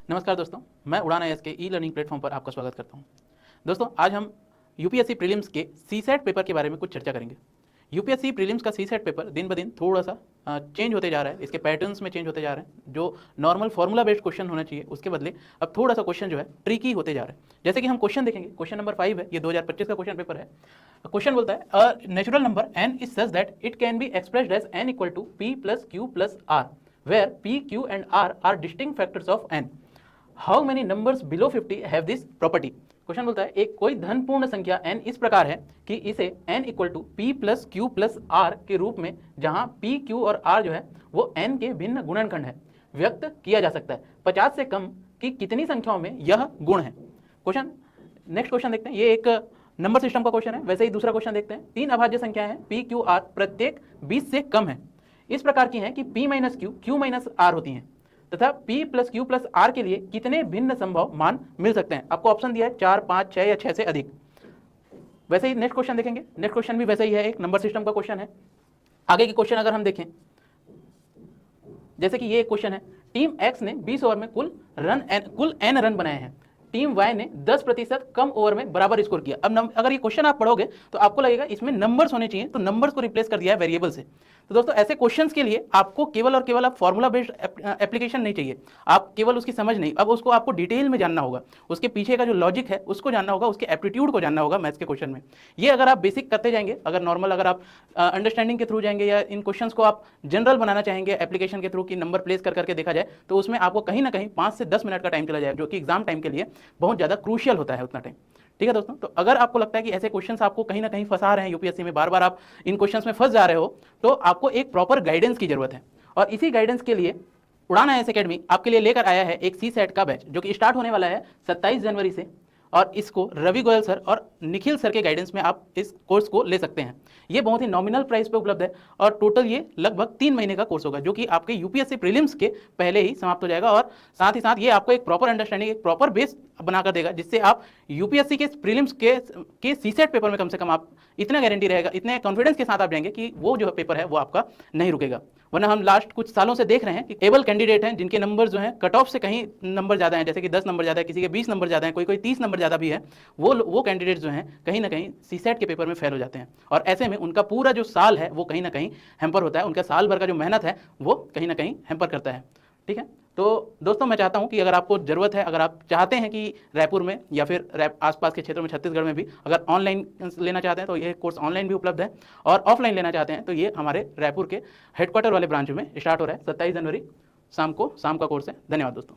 नमस्कार दोस्तों, मैं उड़ान आईएएस के ई लर्निंग प्लेटफॉर्म पर आपका स्वागत करता हूं। दोस्तों, आज हम यूपीएससी प्रीलिम्स के सीसेट पेपर के बारे में कुछ चर्चा करेंगे। यूपीएससी प्रीलिम्स का सीसेट पेपर दिन ब दिन थोड़ा सा चेंज होते जा रहा है, इसके पैटर्न्स में चेंज होते जा रहे हैं। जो नॉर्मल फॉर्मूला बेस्ड क्वेश्चन होना चाहिए उसके बदले अब थोड़ा सा क्वेश्चन जो है ट्रिकी होते जा रहे हैं। जैसे कि हम क्वेश्चन देखेंगे, क्वेश्चन नंबर 5 है, ये 2025 का क्वेश्चन पेपर है। क्वेश्चन बोलता है a natural number n is such that it can be expressed as n equal to p plus q plus r where p q and r are distinct factors of n। How many numbers below 50 have this property. Question बोलता है एक कोई धन पूर्ण संख्या n इस प्रकार है कि इसे n equal to p plus q plus r के रूप में, जहां p q और r जो है वो n के भिन्न गुणनखंड है, व्यक्त किया जा सकता है। 50 से कम की कितनी संख्याओं में यह गुण है। क्वेश्चन नेक्स्ट क्वेश्चन देखते हैं। ये एक नंबर सिस्टम का क्वेश्चन है। वैसे ही दूसरा क्वेश्चन देखते हैं। तीन अभाज्य संख्याएं हैं p q r, प्रत्येक 20 से कम है, इस प्रकार की हैं कि p minus Q q minus r होती हैं तथा p plus Q plus r के लिए कितने भिन्न संभव मान मिल सकते हैं। आपको ऑप्शन दिया है 4, 5, 6 या 6 से अधिक। वैसे ही नेक्स्ट क्वेश्चन देखेंगे। नेक्स्ट क्वेश्चन भी वैसे ही है, एक नंबर सिस्टम का क्वेश्चन है। आगे के क्वेश्चन अगर हम देखें, जैसे कि ये एक क्वेश्चन है, टीम x ने 20 ओवर में कुल n रन बनाए हैं, टीम y ने 10% कम ओवर में बराबर स्कोर किया। अब अगर ये क्वेश्चन आप पढ़ोगे तो आपको लगेगा इसमें नंबर्स होने चाहिए, तो नंबर्स को रिप्लेस कर दिया है वेरिएबल से। तो दोस्तों, ऐसे क्वेश्चंस के लिए आपको केवल और केवल फॉर्मूला बेस्ड एप्लीकेशन नहीं चाहिए, आप केवल उसकी समझ नहीं, अब उसको आपको डिटेल में जानना होगा, उसके पीछे का जो लॉजिक है उसको जानना होगा, उसके एप्टीट्यूड को जानना होगा मैथ्स के क्वेश्चन में। ये अगर आप बेसिक करते जाएंगे, अगर नॉर्मल अगर आप अंडरस्टैंडिंग के थ्रू जाएंगे या इन क्वेश्चंस को आप जनरल बनाना चाहेंगे एप्लीकेशन के थ्रू कि नंबर प्लेस कर करके देखा जाए, तो उसमें आपको कहीं ना कहीं 5 से 10 मिनट का टाइम चला जाएगा, जो कि एग्जाम टाइम के लिए बहुत ज़्यादा क्रूशियल होता है उतना टाइम। ठीक है दोस्तों, तो अगर आपको लगता है कि ऐसे क्वेश्चंस आपको कहीं ना कहीं फंसा रहे हैं यूपीएससी में, बार बार आप इन क्वेश्चंस में फंस जा रहे हो, तो आपको एक प्रॉपर गाइडेंस की जरूरत है। और इसी गाइडेंस के लिए उड़ान आईएएस एकेडमी आपके लिए लेकर आया है एक सीसेट का बैच, जो कि स्टार्ट होने वाला है 27 जनवरी से। और इसको रवि गोयल सर और निखिल सर के गाइडेंस में आप इस कोर्स को ले सकते हैं। ये बहुत ही नॉमिनल प्राइस पे उपलब्ध है और टोटल ये लगभग 3 महीने का कोर्स होगा, जो कि आपके यूपीएससी प्रीलिम्स के पहले ही समाप्त हो जाएगा। और साथ ही साथ ये आपको एक प्रॉपर अंडरस्टैंडिंग, एक प्रॉपर बेस बनाकर देगा, जिससे आप यूपीएससी के प्रीलिम्स के सीसेट पेपर में कम से कम आप इतना गारंटी रहेगा, इतने कॉन्फिडेंस के साथ आप जाएंगे कि वो जो पेपर है वो आपका नहीं रुकेगा। वरना हम लास्ट कुछ सालों से देख रहे हैं कि एबल कैंडिडेट हैं जिनके नंबर जो हैं कट ऑफ से कहीं नंबर ज़्यादा हैं, जैसे कि 10 नंबर ज़्यादा है, किसी के 20 नंबर ज़्यादा है, कोई 30 नंबर ज़्यादा भी है, वो कैंडिडेट जो हैं कहीं ना कहीं सीसेट के पेपर में फेल हो जाते हैं। और ऐसे में उनका पूरा जो साल है वो कहीं ना कहीं हैम्पर होता है, उनका साल भर का जो मेहनत है वो कहीं ना कहीं हैम्पर करता है। ठीक है, तो दोस्तों मैं चाहता हूं कि अगर आपको ज़रूरत है, अगर आप चाहते हैं कि रायपुर में या फिर आसपास के क्षेत्रों में, छत्तीसगढ़ में भी अगर ऑनलाइन लेना चाहते हैं तो ये कोर्स ऑनलाइन भी उपलब्ध है, और ऑफलाइन लेना चाहते हैं तो ये हमारे रायपुर के हेडक्वार्टर वाले ब्रांच में स्टार्ट हो रहा है 27 जनवरी शाम का कोर्स है। धन्यवाद दोस्तों।